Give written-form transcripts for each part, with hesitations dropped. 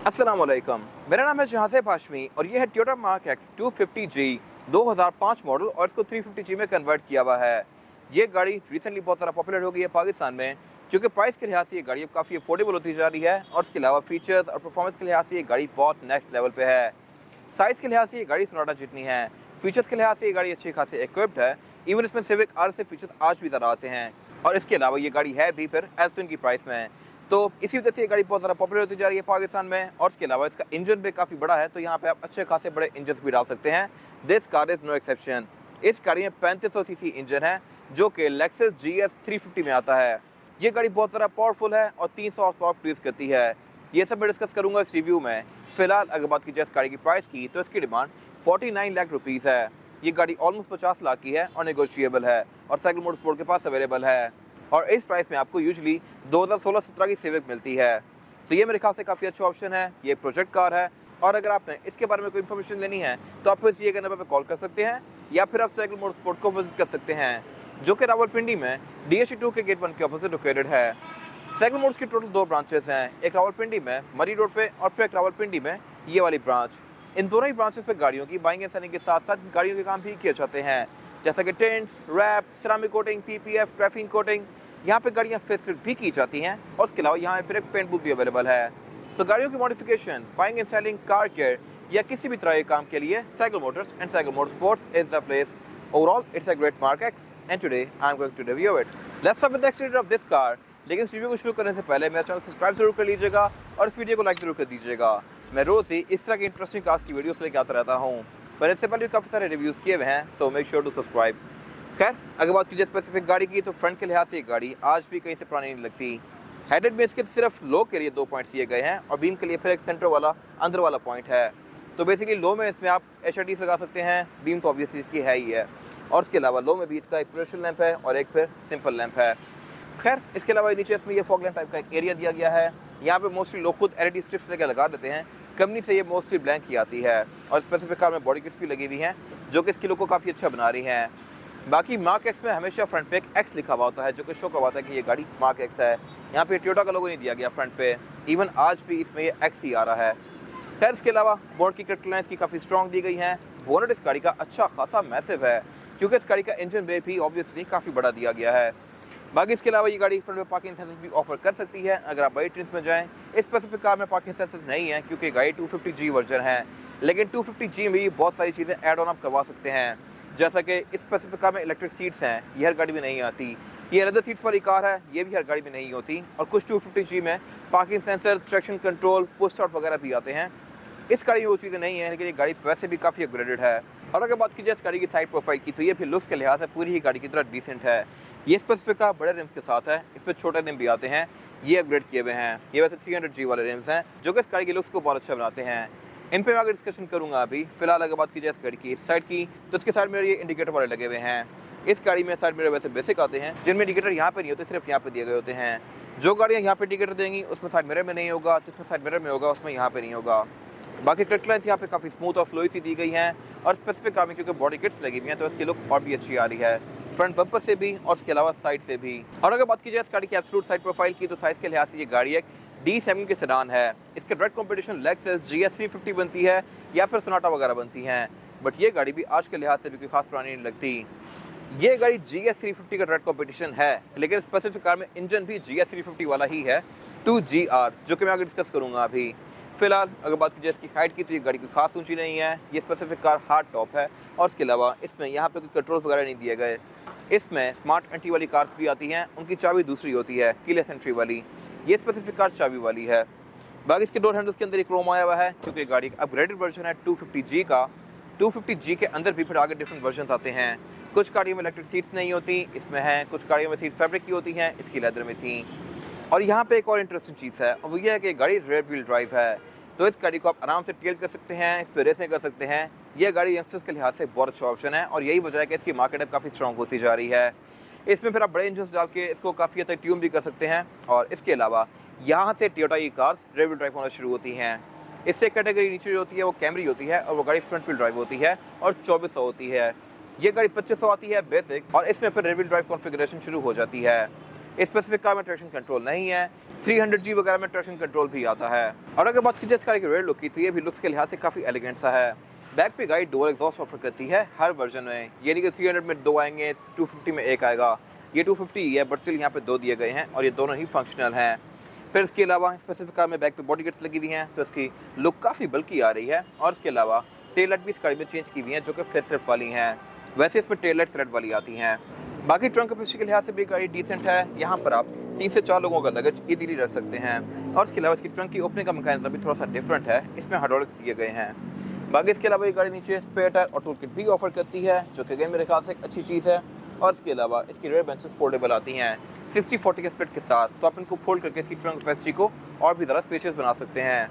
अस्सलाम वालेकुम। मेरा नाम है जहाज़ेब हाशमी और ये है Toyota mark x 250G 2005 model और इसको 350G में कन्वर्ट किया हुआ है। ये गाड़ी रिसेंटली बहुत ज़्यादा पॉपुलर हो गई है पाकिस्तान में, क्योंकि प्राइस के लिहाज से ये गाड़ी अब काफ़ी अफोर्डेबल होती जा रही है और इसके अलावा फीचर्स और परफॉर्मेंस के लिहाज से ये गाड़ी बहुत नेक्स्ट लेवल पे है। साइज़ के लिहाज से ये गाड़ी सोनाटा जितनी है, फीचर्स के लिहाज से ये गाड़ी अच्छी खासी इक्विप्ड है। इवन इसमें सिविक आर से फीचर्स आज भी ज़्यादा आते हैं और इसके अलावा ये गाड़ी है भी फिर एस की प्राइस में। तो इसी वजह से ये गाड़ी बहुत ज़्यादा पॉपुलर होती जा रही है पाकिस्तान में और इसके अलावा इसका इंजन भी काफ़ी बड़ा है, तो यहाँ पे आप अच्छे खासे बड़े इंजन भी डाल सकते हैं। This car is no exception. इस गाड़ी में 3500 सीसी इंजन है जो कि लेक्सस GS 350 में आता है। ये गाड़ी बहुत ज़्यादा पावरफुल है और 300 हॉर्स पावर प्रोड्यूस करती है। ये सब मैं डिस्कस करूँगा इस रिव्यू में। फिलहाल अगर बात की जाए इस गाड़ी की प्राइस की, तो इसकी डिमांड 49 लाख रुपीज़ है। ये गाड़ी ऑलमोस्ट 50 लाख की है और नेगोशिएबल है और साइकिल मोटरस्पोर्ट के पास अवेलेबल है और इस प्राइस में आपको यूजुअली 2016-17 की सिविक मिलती है। तो ये मेरे ख्याल से काफ़ी अच्छा ऑप्शन है। ये प्रोजेक्ट कार है और अगर आपने इसके बारे में कोई इन्फॉर्मेशन लेनी है तो आप इस नंबर पर कॉल कर सकते हैं या फिर आप साइकिल मोटरस्पोर्ट को विजिट कर सकते हैं, जो कि रावलपिंडी में DHC2 के गेट 1 के ऑपोजिट लोकेटेड है। साइकिल मोटर्स की टोटल 2 ब्रांचेस हैं, एक रावलपिंडी में मरी रोड पे और फिर एक रावलपिंडी में ये वाली ब्रांच। इन दोनों ही ब्रांचेस पे गाड़ियों की बाइंग एंड सेलिंग के साथ साथ गाड़ियों के काम भी किए जाते हैं, जैसा कि tints, wrap, ceramic coating, PPF, traffic coating. यहाँ पे गाड़ियाँ फेसलिफ्ट भी की जाती हैं और इसके अलावा यहाँ पर एक पेंट बूथ भी अवेलेबल है। तो गाड़ियों की modification, buying and selling, car care या किसी भी तरह के काम के लिए cycle motors and cycle motorsports is the place. Overall it's a great Mark X and today I am going to review it. Let's start with the exterior of this car. लेकिन इस वीडियो को शुरू करने से पहले मेरा channel subscribe जरूर कर लीजिएगा और इस वीडियो को लाइक जरूर कर दीजिएगा। मैं रोज़ ही इस तरह की इंटरेस्टिंग कार्स की वीडियोस लेके आता रहता हूँ, पर इससे पहले काफ़ी सारे रिव्यूज़ किए हुए हैं, so make sure to subscribe. खैर, अगर बात कीजिए स्पेसिफिक गाड़ी की, तो फ्रंट के लिहाज से ये गाड़ी आज भी कहीं से पुरानी नहीं लगती। हेडेड में इसके सिर्फ लो के लिए 2 पॉइंट्स दिए गए हैं और बीम के लिए फिर एक सेंटर वाला अंदर वाला पॉइंट है। तो बेसिकली लो में इसमें आप HRDs लगा सकते हैं, बीम तो ऑब्वियसली इसकी है ही है और इसके अलावा लो में भी इसका एक प्रोजेक्शन लैंप है और एक फिर सिंपल लैंप है। खैर, इसके अलावा नीचे इसमें ये फॉग लैंप टाइप का एक एरिया दिया गया है। यहाँ पे मोस्टली लोग खुद LED स्ट्रिप्स लेकर लगा देते हैं, कंपनी से ये मोस्टली ब्लैंक की आती है और स्पेसिफिक कार में बॉडी किट्स भी लगी हुई हैं जो कि इसकी लुक को काफ़ी अच्छा बना रही हैं। बाकी मार्क एक्स में हमेशा फ्रंट पे एक X लिखा हुआ होता है जो कि शो करवाता है कि ये गाड़ी मार्क एक्स है। यहाँ पे टोयोटा का लोगो नहीं दिया गया फ्रंट पे, इवन आज भी इसमें ये X ही आ रहा है। खैर, इसके अलावा बोनट की कट लाइन्स की काफ़ी स्ट्रॉन्ग दी गई हैं। बोनट इस गाड़ी का अच्छा खासा मैसिव है क्योंकि इस गाड़ी का इंजन बे भी ऑब्वियसली काफ़ी बड़ा दिया गया है। बाकी इसके अलावा ये गाड़ी फ्रंट में पार्किंग सेंसर्स भी ऑफर कर सकती है अगर आप बड़ी ट्रिम्स में जाएं। इस स्पेसिफिक कार में पार्किंग सेंसर्स नहीं है क्योंकि गाड़ी 250G वर्जन है, लेकिन 250G में भी बहुत सारी चीज़ें ऐड ऑन आप करवा सकते हैं, जैसा कि इस स्पेसिफिक कार में इलेक्ट्रिक सीट्स हैं, ये हर गाड़ी में नहीं आती। ये लेदर सीट्स वाली कार है, ये भी हर गाड़ी में नहीं होती और कुछ 250G में parking sensors, traction control, push start वगैरह भी आते हैं। इस गाड़ी में वो चीज़ें नहीं है, लेकिन ये गाड़ी वैसे भी काफ़ी अपग्रेडेड है। और अगर बात की जाए इस गाड़ी की साइड प्रोफाइल की, तो ये भी लुक्स के लिहाज से पूरी ही गाड़ी की तरह डिसेंट है। ये स्पेसिफिक कार बड़े रिम्स के साथ है, इसमें छोटे रिम भी आते हैं, ये अपग्रेड किए हुए हैं। ये वैसे 300G वाले रिम्स हैं जो कि इस गाड़ी की लुक्स को बहुत अच्छा बनाते हैं। इन पे मैं आगे डिस्कशन करूँगा अभी। फिलहाल अगर बात की जाए इस गाड़ी की इस साइड की, तो इसके साइड में ये इंडिकेटर वाले लगे हुए हैं। इस गाड़ी में साइड मिरर वैसे बेसिक आते हैं, जिनमें इंडिकेटर यहाँ पे नहीं होते, सिर्फ यहाँ पे दिए गए होते हैं। जो गाड़ियाँ यहाँ पे इंडिकेटर देंगी उसमें साइड मिरर में नहीं होगा, जिसमें साइड मिरर में होगा उसमें यहाँ पे नहीं होगा। बाकी कट लाइन्स यहाँ पे काफ़ी स्मूथ और फ्लोई सी दी गई हैं और स्पेसिफिक कार में क्योंकि बॉडी किट्स लगी हुई हैं तो इसकी लुक और भी अच्छी आ रही है, फ्रंट बम्पर से भी और इसके अलावा साइड से भी। और अगर बात की जाए इस गाड़ी की एब्सोल्यूट साइड प्रोफाइल की, तो साइज़ के लिहाज से ये गाड़ी एक D7 के सेडान है। इसके डायरेक्ट कॉम्पिटिशन लेक्सस GS 350 बनती है या फिर सोनाटा वगैरह बनती हैं, बट ये गाड़ी भी आज के लिहाज से भी कोई खास पुरानी नहीं लगती। ये गाड़ी GS 350 का डायरेक्ट कॉम्पिटिशन है, लेकिन स्पेसिफिक कार में इंजन भी GS 350 वाला ही है 2GR, जो कि मैं आगे डिस्कस करूँगा अभी। फिलहाल अगर बात की जाए इसकी हाइट की, तो ये गाड़ी कोई खास ऊंची नहीं है। ये स्पेसिफिक कार हार्ड टॉप है और इसके अलावा इसमें यहाँ पे कोई कंट्रोल वगैरह नहीं दिए गए। इसमें स्मार्ट एंट्री वाली कार्स भी आती हैं, उनकी चाबी दूसरी होती है, कीलेस एंट्री वाली। ये स्पेसिफिक कार चाबी वाली है। बाकी इसके डोर हैंडल्स के अंदर एक क्रोम आया हुआ है क्योंकि गाड़ी का अपग्रेडेड वर्जन है 250G का। 250G के अंदर भी फिर आगे डिफरेंट वर्जन आते हैं। कुछ गाड़ियों में इलेक्ट्रिक सीट्स नहीं होती, इसमें हैं। कुछ गाड़ियों में सीट फैब्रिक की होती हैं, इसकी लेदर में थी। और यहाँ पे एक और इंटरेस्टिंग चीज़ है, और वो ये है कि गाड़ी रेयर व्हील ड्राइव है, तो इस गाड़ी को आप आराम से टेल कर सकते हैं, इस पर रेसें कर सकते हैं। ये गाड़ी यंगस्टर्स के लिहाज से बहुत अच्छा ऑप्शन है और यही वजह है कि इसकी मार्केट अब काफ़ी स्ट्रॉन्ग होती जा रही है। इसमें फिर आप बड़े इंजन डाल के इसको काफ़ी हद तक ट्यून भी कर सकते हैं और इसके अलावा यहाँ से टोयोटा की कार्स रेयर व्हील ड्राइव होना शुरू होती हैं। इससे कैटेगरी नीचे जो होती है वो कैमरी होती है और वो गाड़ी फ्रंट व्हील ड्राइव होती है और 2400 होती है। ये गाड़ी 2500 आती है बेसिक और इसमें फिर रेयर व्हील ड्राइव कॉन्फ़िगरेशन शुरू हो जाती है। स्पेसिफिक कार में ट्रैक्शन कंट्रोल नहीं है। 300G वगैरह में ट्रैक्शन कंट्रोल भी आता है। और अगर बात की जाए इस कार की रेयर लुक की, तो ये भी लुक्स के लिहाज से काफ़ी एलिगेंट सा है। बैक पे गाड़ी डुअल एग्जॉस्ट ऑफर करती है हर वर्जन में, ये नहीं कि 300 में 2 आएंगे, 250 में 1 आएगा। ये 250 ही है, बट स्टिल यहाँ पे 2 दिए गए हैं और ये दोनों ही फंक्शनल हैं। फिर इसके अलावा स्पेसिफिक कार में बैक पे बॉडी किट्स लगी हुई हैं, तो इसकी लुक काफ़ी बल्कि आ रही है। और इसके अलावा टेल लाइट भी इस गाड़ी में चेंज की हुई हैं, जो कि फेस लिफ्ट वाली हैं। वैसे इसमें टेल लाइट रेड वाली आती हैं। बाकी ट्रंक कैपेसिटी के लिहाज से भी गाड़ी डिसेंट है। यहाँ पर आप 3 से 4 लोगों का लगेज इजीली रख सकते हैं। और इसके अलावा इसकी ट्रंक की ओपनिंग का मैकेनिज्म भी थोड़ा सा डिफरेंट है, इसमें हाइड्रोलिक्स दिए गए हैं। बाकी इसके अलावा ये गाड़ी नीचे स्पेयर टायर और टूल किट भी ऑफर करती है, जो कि अगेन मेरे ख्याल से एक अच्छी चीज़ है। और इसके अलावा इसकी रेयर बेंचेस फोल्डेबल आती हैं 60-40 के स्प्लिट के साथ, तो आप इनको फोल्ड करके इसकी ट्रंक कैपेसिटी को और भी ज़्यादा स्पेशियस बना सकते हैं।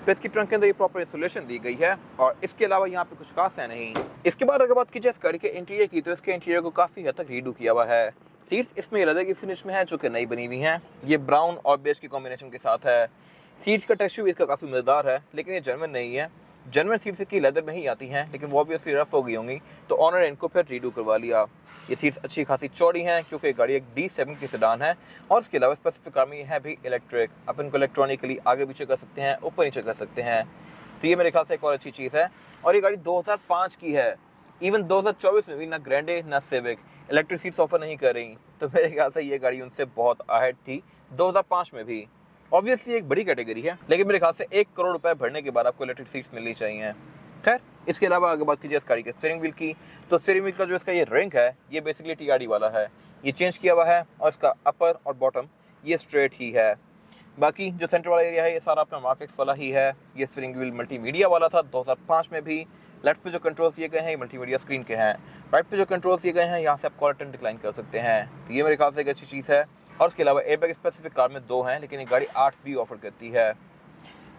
फिर इसकी ट्रंक के अंदर ये प्रॉपर इंसुलेशन दी गई है और इसके अलावा यहाँ पे कुछ खास है नहीं। इसके बाद अगर बात की जाए इस गाड़ी के इंटीरियर की, तो इसके इंटीरियर को काफ़ी हद तक रीडू किया हुआ है। सीट्स इसमें लेदर की फिनिश में है, जो कि नई बनी हुई हैं। ये ब्राउन और बेज की कॉम्बिनेशन के साथ है। सीट्स का टेक्सचर भी इसका काफ़ी मज़ेदार है, लेकिन ये जर्मन नहीं है। जर्मन सीट्स की लेदर में ही आती हैं, लेकिन वो ऑब्वियसली रफ हो गई होंगी, तो ऑनर ने इनको फिर रीडू करवा लिया। ये सीट्स अच्छी खासी चौड़ी हैं, क्योंकि गाड़ी एक D7 की सेडान है। और इसके अलावा स्पेसिफिक कार में ये है भी इलेक्ट्रिक, आप इनको इलेक्ट्रॉनिकली आगे पीछे कर सकते हैं, ऊपर नीचे कर सकते हैं। तो ये मेरे ख्याल से एक और अच्छी चीज़ है। और ये गाड़ी 2005 की है। इवन 2024 में भी ना ग्रैंडे ना सिविक इलेक्ट्रिक सीट्स ऑफर नहीं कर रही, तो मेरे ख्याल से ये गाड़ी उनसे बहुत अहेड थी 2005 में भी। ऑब्वियसली एक बड़ी कैटेगरी है, लेकिन मेरे ख्याल से 1 करोड़ रुपए भरने के बाद आपको इलेक्ट्रिक सीट्स मिलनी चाहिए। खैर, इसके अलावा अगर बात कीजिए इस गाड़ी के स्टीयरिंग व्हील की, तो स्टीयरिंग व्हील का जो इसका ये रिंग है, ये बेसिकली TRD वाला है। ये चेंज किया हुआ है और इसका अपर और बॉटम ये स्ट्रेट ही है। बाकी जो सेंटर वाला एरिया है, ये सारा अपना मार्क एक्स वाला ही है। ये स्टीयरिंग व्हील मल्टीमीडिया वाला था 2005 में भी। लेफ्ट पे जो कंट्रोल्स दिए गए हैं, ये मल्टीमीडिया स्क्रीन के हैं। राइट पे जो कंट्रोल्स दिए गए हैं, यहाँ से आप कॉल अटेंड डिक्लाइन कर सकते हैं। तो ये मेरे ख्याल से एक अच्छी चीज़ है। और इसके अलावा एयरबैग स्पेसिफिक कार में 2 हैं, लेकिन ये गाड़ी 8 भी ऑफर करती है।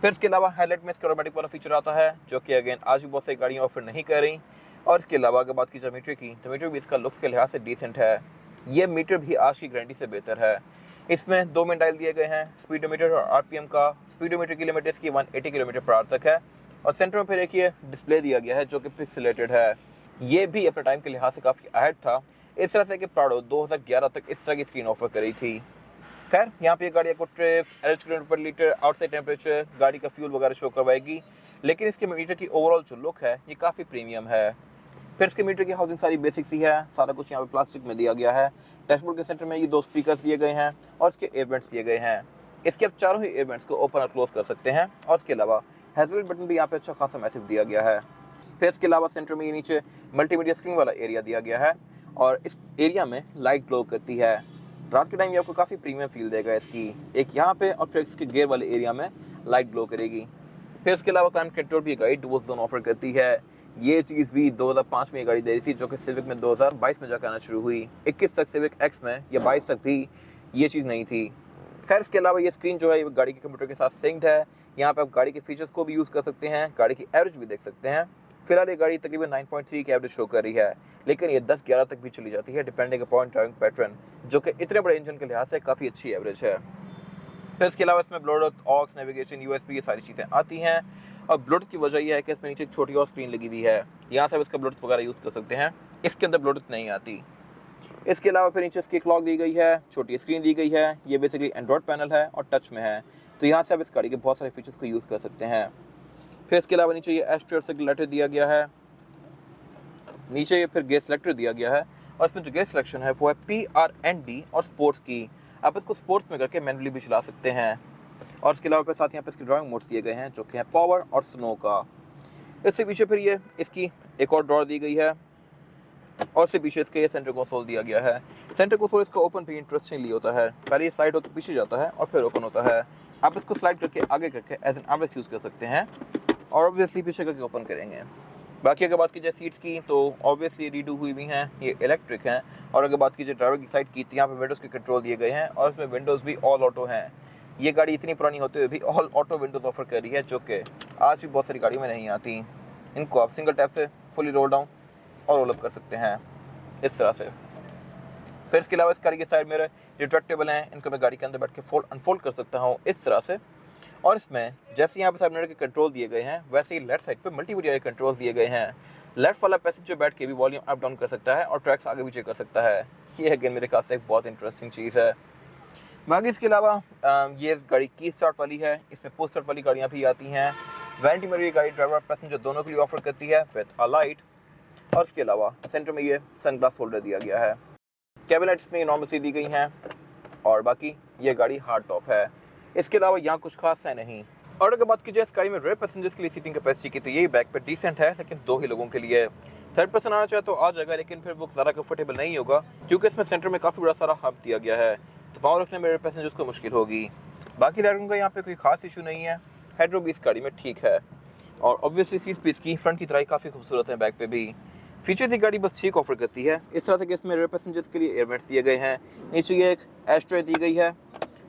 फिर इसके अलावा हाईलाइट में इसका ऑटोमेटिक वाला फीचर आता है, जो कि अगेन आज भी बहुत सारी गाड़ियाँ ऑफर नहीं कर रही। और इसके अलावा अगर बात की जाए मीटर की, तो मीटर भी इसका लुक्स के लिहाज से डिसेंट है। ये मीटर भी आज की गारंटी से बेहतर है। इसमें 2 मेन डायल दिए गए हैं, स्पीडोमीटर और RPM का। स्पीडोमीटर की लिमिट इसकी 180 किलोमीटर पर आवर तक है। और सेंटर में फिर एक ये डिस्प्ले दिया गया है, जो कि पिक्सेलेटेड है। ये भी अपने टाइम के लिहाज से काफ़ी अहेड था, इस तरह से कि प्राडो 2011 तक इस तरह की स्क्रीन ऑफर करी थी। खैर, यहाँ पे गाड़ी को ट्रिप्स, एवरेज किलोमीटर पर लीटर, आउटसाइड टेम्परेचर, गाड़ी का फ्यूल वगैरह शो करवाएगी, लेकिन इसके मीटर की ओवरऑल जो लुक है, ये काफ़ी प्रीमियम है। फिर इसके मीटर की हाउसिंग सारी बेसिक सी है, सारा कुछ यहाँ पे प्लास्टिक में दिया गया है। डैशबोर्ड के सेंटर में ये 2 स्पीकर्स दिए गए हैं और इसके एयरवेंट्स दिए गए हैं। इसके आप चारों ही एयरवेंट्स को ओपन और क्लोज कर सकते हैं। और इसके अलावा हैजल बटन भी यहाँ पे अच्छा खासा मैसिव दिया गया है। फिर इसके अलावा सेंटर में ये नीचे मल्टीमीडिया स्क्रीन वाला एरिया दिया गया है और इस एरिया में लाइट ग्लो करती है। रात के टाइम ये आपको काफ़ी प्रीमियम फील देगा इसकी, एक यहाँ पे और फिर इसके गियर वाले एरिया में लाइट ग्लो करेगी। फिर इसके अलावा क्लाइमेट कंट्रोल भी गाड़ी डुअल जोन ऑफर करती है। ये चीज़ भी 2005 में ये गाड़ी दे रही थी, जो कि सिविक में 2022 में जाकर आना शुरू हुई। 21 तक सिविक एक्स में या 22 तक भी ये चीज़ नहीं थी। खैर, इसके अलावा ये स्क्रीन जो है ये गाड़ी के कंप्यूटर के साथ सिंक्ड है। यहाँ पे आप गाड़ी के फीचर्स को भी यूज़ कर सकते हैं, गाड़ी की एवरेज भी देख सकते हैं। फिलहाल ये गाड़ी तकरीबन 9.3 की एवरेज शो कर रही है, लेकिन ये 10-11 तक भी चली जाती है डिपेंडिंग अपॉन ड्राइविंग पैटर्न, जो कि इतने बड़े इंजन के लिहाज से काफ़ी अच्छी एवरेज है। फिर इसके अलावा इसमें ब्लूटूथ, ऑक्स, नेविगेशन, USB ये सारी चीज़ें आती हैं। और ब्लूटूथ की वजह यह है कि इसमें नीचे एक छोटी और स्क्रीन लगी हुई है, यहाँ से आप इसका ब्लूटूथ वगैरह यूज़ कर सकते हैं। इसके अंदर ब्लूटूथ नहीं आती। इसके अलावा फिर नीचे इसकी क्लॉक दी गई है, छोटी स्क्रीन दी गई है। ये बेसिकली एंड्रॉयड पैनल है और टच में है, तो यहाँ से आप इस गाड़ी के बहुत सारे फीचर्स को यूज़ कर सकते हैं। फिर इसके अलावा नीचे ये एस्ट्रियर सेलेक्टर दिया गया है, नीचे ये फिर गेयर सेलेक्टर दिया गया है और इसमें जो गेयर सिलेक्शन है वो है PRND और स्पोर्ट्स की। आप इसको स्पोर्ट्स में करके मैनुअली भी चला सकते हैं। और इसके अलावा फिर साथ यहाँ पे इसके ड्राइविंग मोड्स दिए गए हैं, जो कि हैं पावर और स्नो का। इससे पीछे फिर ये इसकी एक और ड्रॉर दी गई है और इससे पीछे इसके ये सेंटर कंसोल दिया गया है। सेंटर कंसोल इसका ओपन भी इंटरेस्टिंगली होता है, पहले ये स्लाइड होकर पीछे जाता है और फिर ओपन होता है। आप इसको स्लाइड करके आगे करके एज एन आर्मरेस्ट यूज़ कर सकते हैं और ऑब्वियसली पीछे करके ओपन करेंगे। बाकी अगर बात की जाए सीट्स की, तो ऑब्वियसली रीडू हुई हुई हैं, ये इलेक्ट्रिक हैं। और अगर बात की जाए ड्राइवर की साइड की, तो यहाँ पे विंडोज़ के कंट्रोल दिए गए हैं और इसमें विंडोज़ भी ऑल ऑटो हैं। ये गाड़ी इतनी पुरानी होते हुए भी ऑल ऑटो विंडोज़ ऑफर कर रही है, जो कि आज भी बहुत सारी गाड़ियों में नहीं आती। इनको आप सिंगल टैप से फुली रोल डाउन और रोल अप कर सकते हैं इस तरह से। फिर इसके अलावा इस गाड़ी के साइड मिरर रिट्रैक्टेबल हैं, इनको मैं गाड़ी के अंदर बैठ के फोल्ड अनफोल्ड कर सकता हूँ इस तरह से। और इसमें जैसे यहाँ पे साइड मिरर के कंट्रोल दिए गए हैं, वैसे ही लेफ्ट साइड पे मल्टीमीडिया के कंट्रोल दिए गए हैं। लेफ्ट वाला पैसेंजर बैठ के भी वॉल्यूम अप डाउन कर सकता है और ट्रैक्स आगे पीछे कर सकता है। ये अगेन मेरे ख्याल से एक बहुत इंटरेस्टिंग चीज़ है। बाकी इसके अलावा ये गाड़ी की स्टार्ट वाली है, इसमें पोस्ट स्टार्ट वाली गाड़ियाँ भी आती हैं। वारंटी में ये गाड़ी ड्राइवर और पैसेंजर दोनों के लिए ऑफर करती है विद अ लाइट। और इसके अलावा सेंटर में ये सनग्लास होल्डर दिया गया है। कैबिनेट्स में नॉर्मल दी गई हैं और बाकी ये गाड़ी हार्ड टॉप है। इसके अलावा यहाँ कुछ खास है नहीं। और अगर बात की जाए इस गाड़ी में रेयर पैसेंजर्स के लिए सीटिंग कैपेसिटी की, तो ये बैक पे डिसेंट है, लेकिन 2 ही लोगों के लिए। थर्ड पर्सन आना चाहे तो आ जाएगा, लेकिन फिर वो ज़्यादा कंफर्टेबल नहीं होगा, क्योंकि इसमें सेंटर में काफ़ी बड़ा सारा हब दिया गया है, तो पाँव रखने में रेयर पैसेंजर्स को मुश्किल होगी। बाकी लेगरूम का यहाँ पे कोई खास इशू नहीं है। हेडरूम भी इस गाड़ी में ठीक है और ऑब्वियसली सीट भी इसकी फ्रंट की तरह काफ़ी खूबसूरत है। बैक पे भी फीचर्स की गाड़ी बस ठीक ऑफर करती है। इस तरह से कि इसमें रेयर पैसेंजर्स के लिए एयरमेट्स दिए गए हैं, नीचे ये एक एस्ट्रे दी गई है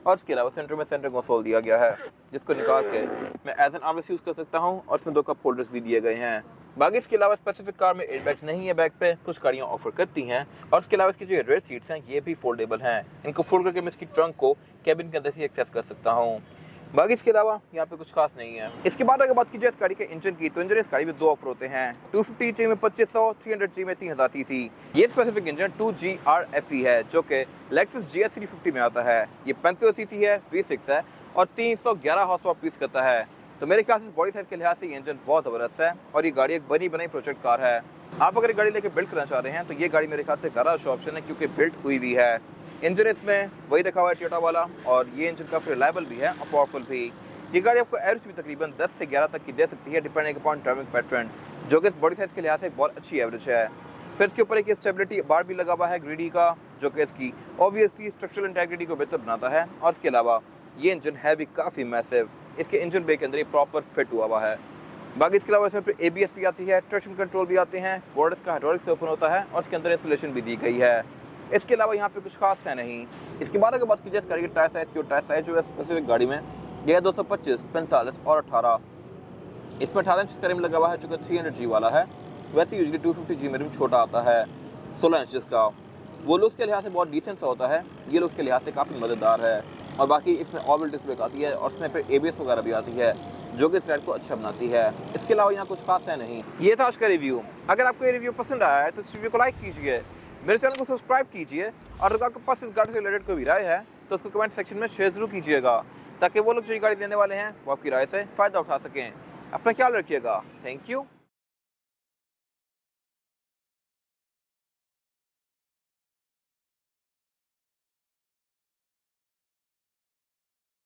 और इसके अलावा सेंटर में सेंटर कंसोल दिया गया है, जिसको निकाल के मैं एज एन आर्मरेस्ट यूज़ कर सकता हूँ और इसमें 2 कप होल्डर्स भी दिए गए हैं। बाकी इसके अलावा स्पेसिफिक कार में एयरबैग्स नहीं है बैक पे, कुछ गाड़ियाँ ऑफर करती हैं। और इसके अलावा इसकी जो रेयर सीट्स हैं ये भी फोल्डेबल हैं, इनको फोल्ड करके मैं इसकी ट्रंक को कैबिन के अंदर ही एक्सेस कर सकता हूँ। बाकी इसके अलावा यहाँ पे कुछ खास नहीं है। इसके बाद अगर बात की जाए इस गाड़ी के इंजन की, तो इंजन इस गाड़ी में 2 ऑफर होते हैं, 250G में 2500, 300G में 3000 सीसी। ये स्पेसिफिक इंजन 2GRFE है, जो कि Lexus GS 350 में आता है। ये 3500 सीसी है, V6 है और 311 हॉर्स पावर प्रोड्यूस करता है। तो मेरे ख्याल से बॉडी साइज के लिहाज से ये इंजन बहुत ज़बरदस्त है और ये गाड़ी एक बनी बनाई प्रोजेक्ट कार है। आप अगर ये गाड़ी लेके बिल्ड करना चाह रहे हैं तो ये गाड़ी मेरे ख्याल से ज़्यादा अच्छा ऑप्शन है, क्योंकि बिल्ड हुई भी है। इंजन इसमें वही रखा हुआ है टोयोटा वाला, और ये इंजन काफ़ी रिलायबल भी है और पावरफुल भी। ये गाड़ी आपको एवरेज भी तकरीबन 10 से 11 तक की दे सकती है, डिपेंडिंग अपॉन ड्राइविंग पैटर्न, जो कि इस बॉडी साइज के लिहाज से एक बहुत अच्छी एवरेज है। फिर इसके ऊपर एक स्टेबिलिटी बार भी लगा हुआ है ग्रीडी का, जो कि इसकी ऑब्वियसली स्ट्रक्चरल इंटेग्रिटी को बेहतर बनाता है। और इसके अलावा ये इंजन है भी काफ़ी मैसिव, इसके इंजन बे के अंदर ये प्रॉपर फिट हुआ है। बाकी इसके अलावा इसमें फिर ABS भी आती है, ट्रैक्शन कंट्रोल भी आते हैं, बोर्ड इसका हाइड्रोलिक से ओपन होता है और इसके अंदर इंसुलेशन भी दी गई है। इसके अलावा यहाँ पे कुछ खास है नहीं। इसके बाद अगर बात की जाए इस गाड़ी के टायर साइज़ की, टायर साइज जो है स्पेसिफिक गाड़ी में यह 225, 45 और 18। इसमें 18 इंच का रिम लगा हुआ है, जो कि 300G वाला है। वैसे यूजली 250G में रिम छोटा आता है 16 इंच का। वो लुक्स के लिहाज से बहुत डिसेंट सा होता है, ये लुक्स के लिहाज से काफ़ी मज़ेदार है। और बाकी इसमें ऑल डिस्क ब्रेक आती है और इसमें फिर ABS वगैरह भी आती है, जो कि इस राइड को अच्छा बनाती है। इसके अलावा यहाँ कुछ खास है नहीं। ये था आज का रिव्यू। अगर आपको ये रिव्यू पसंद आया है तो इस रिव्यू को लाइक कीजिए, मेरे चैनल को सब्सक्राइब कीजिए, और अगर आपके पास इस गाड़ी से रिलेटेड कोई भी राय है तो उसको कमेंट सेक्शन में शेयर जरूर कीजिएगा, ताकि वो लोग जो ये गाड़ी देने वाले हैं वो आपकी राय से फ़ायदा उठा सकें। अपना ख्याल रखिएगा। Thank you.